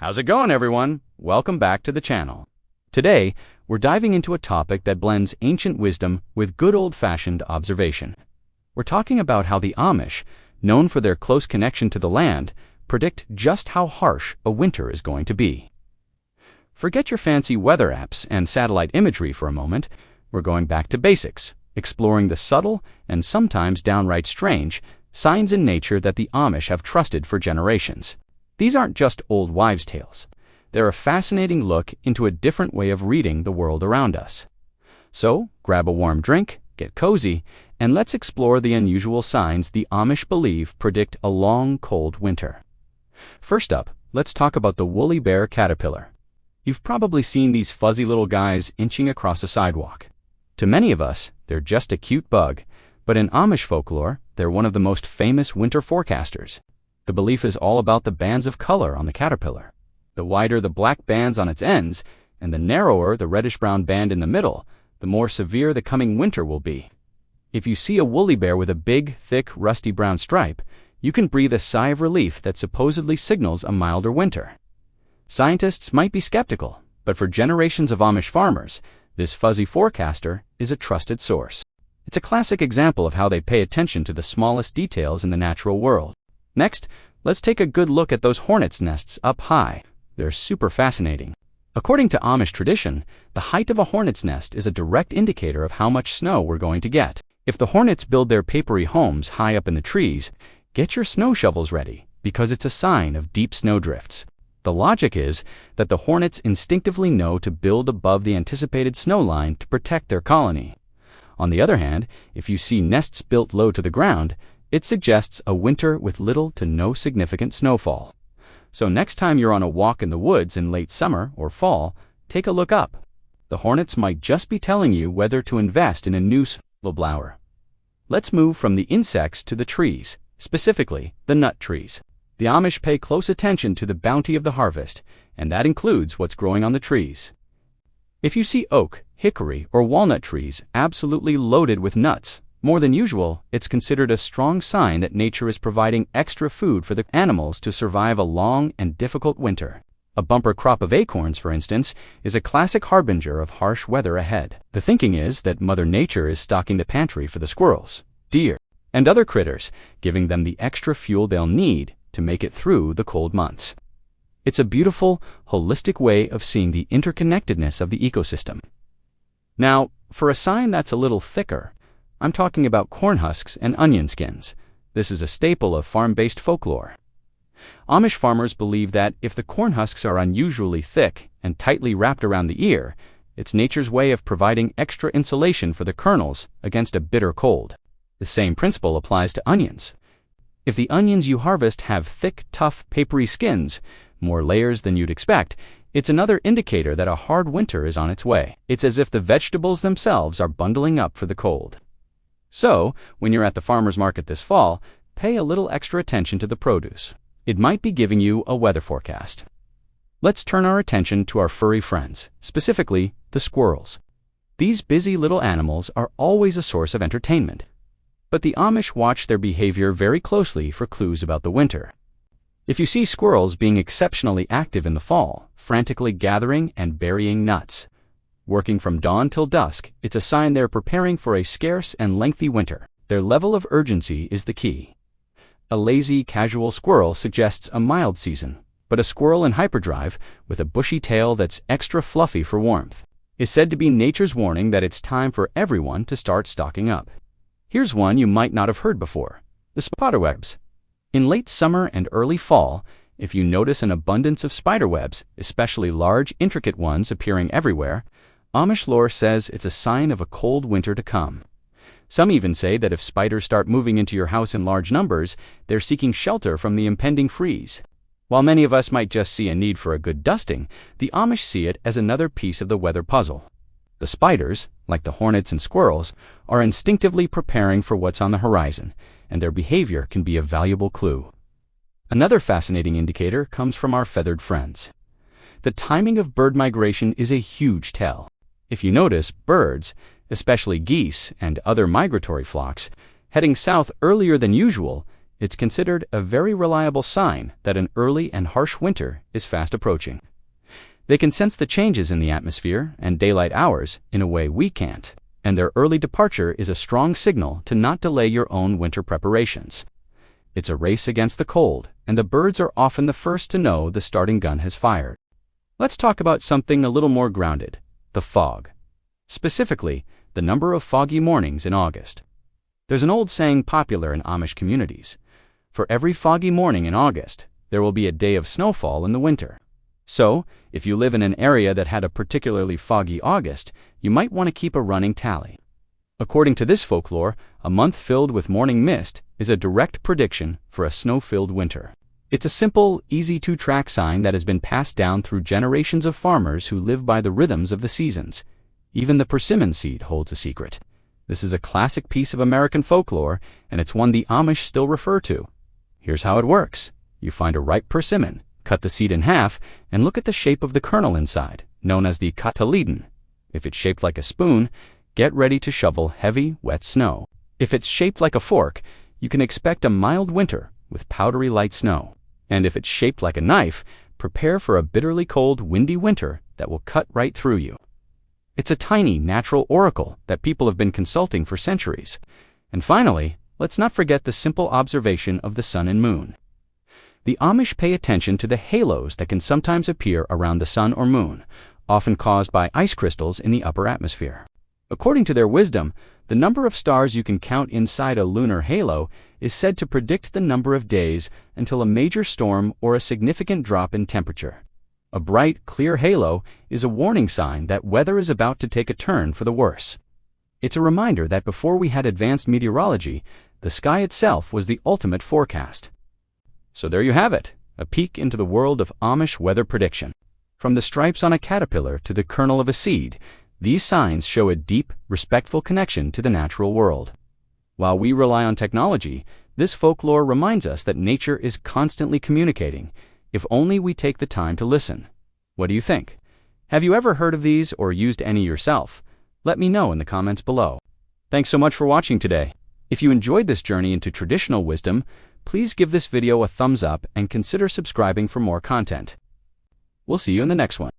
How's it going, everyone? Welcome back to the channel. Today, we're diving into a topic that blends ancient wisdom with good old-fashioned observation. We're talking about how the Amish, known for their close connection to the land, predict just how harsh a winter is going to be. Forget your fancy weather apps and satellite imagery for a moment. We're going back to basics, exploring the subtle and sometimes downright strange signs in nature that the Amish have trusted for generations. These aren't just old wives' tales. They're a fascinating look into a different way of reading the world around us. So, grab a warm drink, get cozy, and let's explore the unusual signs the Amish believe predict a long, cold winter. First up, let's talk about the woolly bear caterpillar. You've probably seen these fuzzy little guys inching across a sidewalk. To many of us, they're just a cute bug, but in Amish folklore, they're one of the most famous winter forecasters. The belief is all about the bands of color on the caterpillar. The wider the black bands on its ends, and the narrower the reddish-brown band in the middle, the more severe the coming winter will be. If you see a woolly bear with a big, thick, rusty brown stripe, you can breathe a sigh of relief that supposedly signals a milder winter. Scientists might be skeptical, but for generations of Amish farmers, this fuzzy forecaster is a trusted source. It's a classic example of how they pay attention to the smallest details in the natural world. Next, let's take a good look at those hornets' nests up high. They're super fascinating. According to Amish tradition, the height of a hornet's nest is a direct indicator of how much snow we're going to get. If the hornets build their papery homes high up in the trees, get your snow shovels ready, because it's a sign of deep snowdrifts. The logic is that the hornets instinctively know to build above the anticipated snow line to protect their colony. On the other hand, if you see nests built low to the ground, it suggests a winter with little to no significant snowfall. So next time you're on a walk in the woods in late summer or fall, take a look up. The hornets might just be telling you whether to invest in a new snowblower. Let's move from the insects to the trees, specifically the nut trees. The Amish pay close attention to the bounty of the harvest, and that includes what's growing on the trees. If you see oak, hickory, or walnut trees absolutely loaded with nuts, more than usual, it's considered a strong sign that nature is providing extra food for the animals to survive a long and difficult winter. A bumper crop of acorns, for instance, is a classic harbinger of harsh weather ahead. The thinking is that Mother Nature is stocking the pantry for the squirrels, deer, and other critters, giving them the extra fuel they'll need to make it through the cold months. It's a beautiful, holistic way of seeing the interconnectedness of the ecosystem. Now, for a sign that's a little thicker, I'm talking about corn husks and onion skins. This is a staple of farm-based folklore. Amish farmers believe that if the corn husks are unusually thick and tightly wrapped around the ear, it's nature's way of providing extra insulation for the kernels against a bitter cold. The same principle applies to onions. If the onions you harvest have thick, tough, papery skins, more layers than you'd expect, it's another indicator that a hard winter is on its way. It's as if the vegetables themselves are bundling up for the cold. So, when you're at the farmer's market this fall, pay a little extra attention to the produce. It might be giving you a weather forecast. Let's turn our attention to our furry friends, specifically the squirrels. These busy little animals are always a source of entertainment. But the Amish watch their behavior very closely for clues about the winter. If you see squirrels being exceptionally active in the fall, frantically gathering and burying nuts, working from dawn till dusk, it's a sign they're preparing for a scarce and lengthy winter. Their level of urgency is the key. A lazy, casual squirrel suggests a mild season, but a squirrel in hyperdrive, with a bushy tail that's extra fluffy for warmth, is said to be nature's warning that it's time for everyone to start stocking up. Here's one you might not have heard before: the spiderwebs. In late summer and early fall, if you notice an abundance of spiderwebs, especially large, intricate ones appearing everywhere, Amish lore says it's a sign of a cold winter to come. Some even say that if spiders start moving into your house in large numbers, they're seeking shelter from the impending freeze. While many of us might just see a need for a good dusting, the Amish see it as another piece of the weather puzzle. The spiders, like the hornets and squirrels, are instinctively preparing for what's on the horizon, and their behavior can be a valuable clue. Another fascinating indicator comes from our feathered friends. The timing of bird migration is a huge tell. If you notice birds, especially geese and other migratory flocks, heading south earlier than usual, It's considered a very reliable sign that an early and harsh winter is fast approaching. They can sense the changes in the atmosphere and daylight hours in a way we can't, and their early departure is a strong signal to not delay your own winter preparations. It's a race against the cold, and the birds are often the first to know the starting gun has fired. Let's talk about something a little more grounded: the fog. Specifically, the number of foggy mornings in August. There's an old saying popular in Amish communities: for every foggy morning in August, there will be a day of snowfall in the winter. So, if you live in an area that had a particularly foggy August, you might want to keep a running tally. According to this folklore, a month filled with morning mist is a direct prediction for a snow-filled winter. It's a simple, easy-to-track sign that has been passed down through generations of farmers who live by the rhythms of the seasons. Even the persimmon seed holds a secret. This is a classic piece of American folklore, and it's one the Amish still refer to. Here's how it works. You find a ripe persimmon, cut the seed in half, and look at the shape of the kernel inside, known as the cotyledon. If it's shaped like a spoon, get ready to shovel heavy, wet snow. If it's shaped like a fork, you can expect a mild winter with powdery light snow. And if it's shaped like a knife, prepare for a bitterly cold, windy winter that will cut right through you. It's a tiny, natural oracle that people have been consulting for centuries. And finally, let's not forget the simple observation of the sun and moon. The Amish pay attention to the halos that can sometimes appear around the sun or moon, often caused by ice crystals in the upper atmosphere. According to their wisdom, the number of stars you can count inside a lunar halo is said to predict the number of days until a major storm or a significant drop in temperature. A bright, clear halo is a warning sign that weather is about to take a turn for the worse. It's a reminder that before we had advanced meteorology, the sky itself was the ultimate forecast. So there you have it, a peek into the world of Amish weather prediction. From the stripes on a caterpillar to the kernel of a seed, these signs show a deep, respectful connection to the natural world. While we rely on technology, this folklore reminds us that nature is constantly communicating, if only we take the time to listen. What do you think? Have you ever heard of these or used any yourself? Let me know in the comments below. Thanks so much for watching today. If you enjoyed this journey into traditional wisdom, please give this video a thumbs up and consider subscribing for more content. We'll see you in the next one.